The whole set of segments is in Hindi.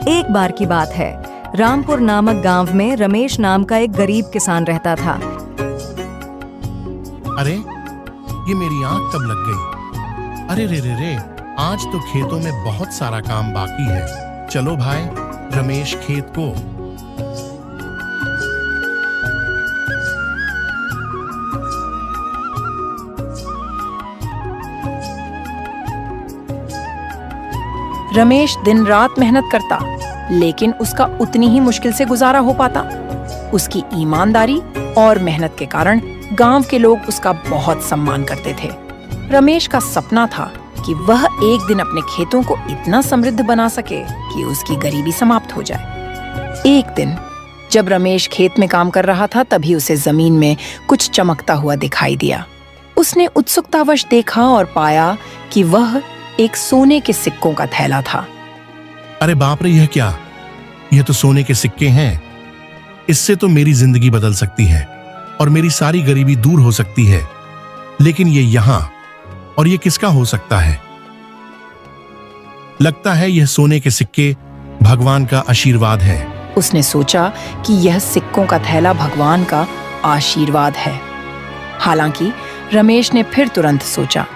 एक बार की बात है, रामपुर नामक गांव में रमेश नाम का एक गरीब किसान रहता था। अरे, ये मेरी आंख कब लग गई? अरे रे रे रे, आज तो खेतों में बहुत सारा काम बाकी है। चलो भाई, रमेश खेत को। रमेश दिन रात मेहनत करता, लेकिन उसका उतनी ही मुश्किल से गुजारा हो पाता। उसकी ईमानदारी और मेहनत के कारण गांव के लोग उसका बहुत सम्मान करते थे। रमेश का सपना था कि वह एक दिन अपने खेतों को इतना समृद्ध बना सके कि उसकी गरीबी समाप्त हो जाए। एक दिन जब रमेश खेत में काम कर रहा था, तभी उसे जमीन में कुछ चमकता हुआ दिखाई दिया। उसने उत्सुकतावश देखा और पाया कि वह एक सोने के सिक्कों का थैला था। अरे बाप रे, यह क्या? यह तो सोने के सिक्के हैं। इससे तो मेरी जिंदगी बदल सकती है और मेरी सारी गरीबी दूर हो सकती है। लेकिन ये यहां, और ये किसका हो सकता है? लगता है यह सोने के सिक्के भगवान का आशीर्वाद है। उसने सोचा कि यह सिक्कों का थैला भगवान का आशीर्वाद है। हालांकि रमेश ने फिर तुरंत सोचा,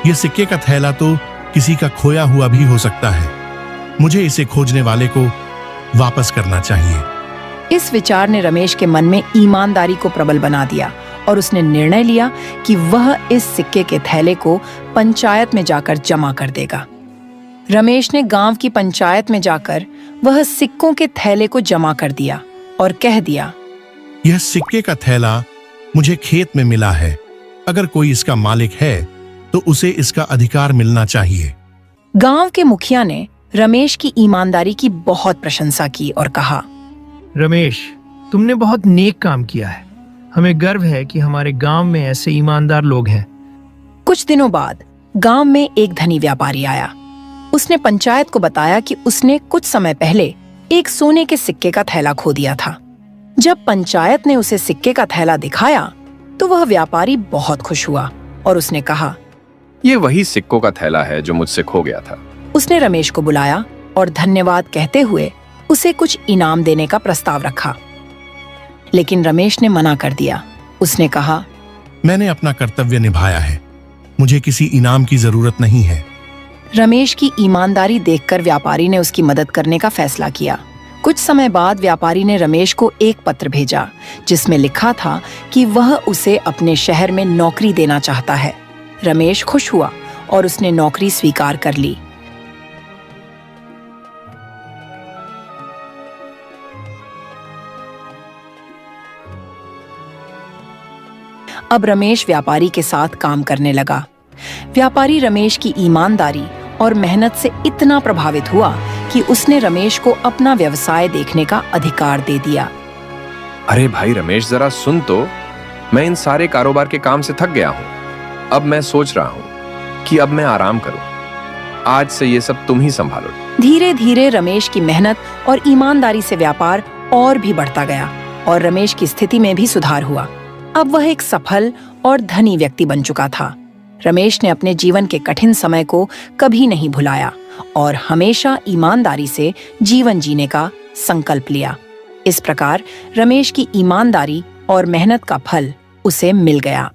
यह सिक्के का थैला तो किसी का खोया हुआ भी हो सकता है। मुझे इसे खोजने वाले को वापस करना चाहिए। इस विचार ने रमेश के मन में ईमानदारी को प्रबल बना दिया और उसने निर्णय लिया कि वह इस सिक्के के थैले को पंचायत में जाकर जमा कर देगा। रमेश ने गांव की पंचायत में जाकर वह सिक्कों के थैले को जमा कर दिया और कह दिया, यह सिक्के का थैला मुझे खेत में मिला है। अगर कोई इसका मालिक है तो उसे इसका अधिकार मिलना चाहिए। गांव के मुखिया ने रमेश की ईमानदारी की बहुत प्रशंसा की और कहा, रमेश, तुमने बहुत नेक काम किया है। हमें गर्व है कि हमारे गांव में ऐसे ईमानदार लोग हैं। कुछ दिनों बाद गांव में एक धनी व्यापारी आया। उसने पंचायत को बताया कि उसने कुछ समय पहले एक सोने के सिक्के का थैला खो दिया था। जब पंचायत ने उसे सिक्के का थैला दिखाया तो वह व्यापारी बहुत खुश हुआ और उसने कहा, ये वही सिक्कों का थैला है जो मुझसे खो गया था। उसने रमेश को बुलाया और धन्यवाद कहते हुए उसे कुछ इनाम देने का प्रस्ताव रखा। लेकिन रमेश ने मना कर दिया। उसने कहा, मैंने अपना कर्तव्य निभाया है। मुझे किसी इनाम की जरूरत नहीं है। रमेश की ईमानदारी देखकर व्यापारी ने उसकी मदद करने का फैसला किया। कुछ समय बाद व्यापारी ने रमेश को एक पत्र भेजा जिसमें लिखा था कि वह उसे अपने शहर में नौकरी देना चाहता है। रमेश खुश हुआ और उसने नौकरी स्वीकार कर ली। अब रमेश व्यापारी के साथ काम करने लगा। व्यापारी रमेश की ईमानदारी और मेहनत से इतना प्रभावित हुआ कि उसने रमेश को अपना व्यवसाय देखने का अधिकार दे दिया। अरे भाई रमेश, जरा सुन तो, मैं इन सारे कारोबार के काम से थक गया हूँ। अब मैं सोच रहा हूँ कि अब मैं आराम करूँ। आज से ये सब तुम ही संभालो। धीरे धीरे रमेश की मेहनत और ईमानदारी से व्यापार और भी बढ़ता गया और रमेश की स्थिति में भी सुधार हुआ। अब वह एक सफल और धनी व्यक्ति बन चुका था। रमेश ने अपने जीवन के कठिन समय को कभी नहीं भुलाया और हमेशा ईमानदारी से जीवन जीने का संकल्प लिया। इस प्रकार रमेश की ईमानदारी और मेहनत का फल उसे मिल गया।